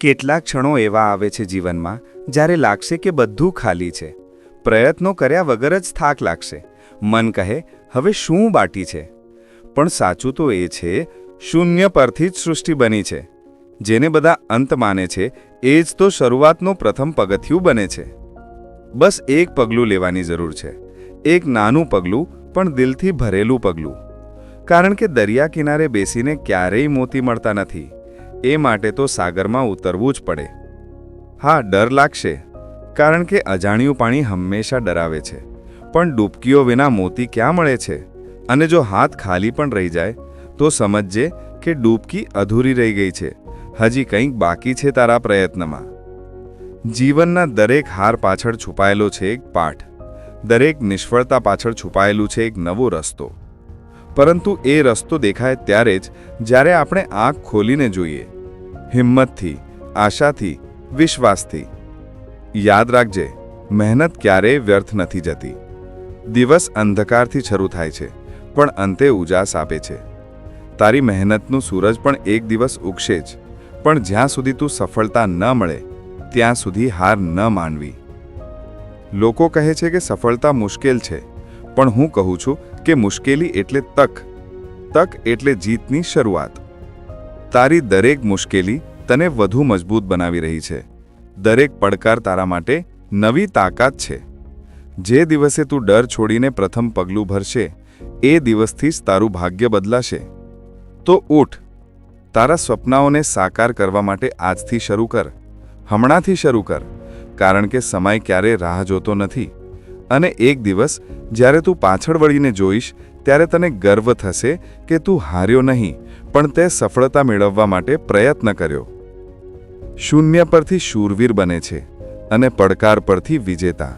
કેટલાક ક્ષણો એવા આવે છે જીવનમાં જ્યારે લાગશે કે બધું ખાલી છે. પ્રયત્નો કર્યા વગર જ થાક લાગશે. મન કહે હવે શું બાકી છે. પણ સાચું તો એ છે શૂન્ય પરથી જ સૃષ્ટિ બની છે. જેને બધા અંત માને છે એ જ તો શરૂઆતનો પ્રથમ પગથિયું બને છે. બસ એક પગલું લેવાની જરૂર છે. એક નાનું પગલું પણ દિલથી ભરેલું પગલું. કારણ કે દરિયા કિનારે બેસીને ક્યારેય મોતી મળતા નથી. એ માટે તો સાગરમાં ઉતરવું જ પડે. હા, ડર લાગશે, કારણ કે અજાણ્યું પાણી હંમેશા ડરાવે છે. પણ ડૂબકીઓ વિના મોતી ક્યાં મળે છે? અને જો હાથ ખાલી પણ રહી જાય તો સમજજે કે ડૂબકી અધૂરી રહી ગઈ છે. હજી કંઈક બાકી છે તારા પ્રયત્નમાં. જીવનના દરેક હાર પાછળ છુપાયેલો છે એક પાઠ. દરેક નિષ્ફળતા પાછળ છુપાયેલું છે એક નવો રસ્તો. પરંતુ એ રસ્તો દેખાય ત્યારે જ જ્યારે આપણે આંખ ખોલીને જોઈએ. હિંમતથી, આશાથી, વિશ્વાસથી. યાદ રાખજે, મહેનત ક્યારેય વ્યર્થ નથી જતી. દિવસ અંધકારથી શરૂ થાય છે, પણ અંતે ઉજાસ આપે છે. તારી મહેનતનું સૂરજ પણ એક દિવસ ઉગશે જ. પણ જ્યાં સુધી તું સફળતા ન મળે ત્યાં સુધી હાર ન માનવી. લોકો કહે છે કે સફળતા મુશ્કેલ છે, પણ હું કહું છું કે મુશ્કેલી એટલે તક. તક એટલે જીતની શરૂઆત. તારી દરેક મુશ્કેલી તને વધુ મજબૂત બનાવી રહી છે. દરેક પડકાર તારા માટે નવી તાકાત છે. જે દિવસે તું ડર છોડીને પ્રથમ પગલું ભરશે એ દિવસથી જ તારું ભાગ્ય બદલાશે. તો ઉઠ, તારા સ્વપ્નાઓને સાકાર કરવા માટે આજથી શરૂ કર. હમણાંથી શરૂ કર, કારણ કે સમય ક્યારેય રાહ જોતો નથી. અને એક દિવસ જ્યારે તું પાછળ વળીને જોઈશ ત્યારે તને ગર્વ થશે કે તું હાર્યો નહીં, પણ તે સફળતા મેળવવા માટે પ્રયત્ન કર્યો. શૂન્ય પરથી શૂરવીર બને છે અને પડકાર પરથી વિજેતા.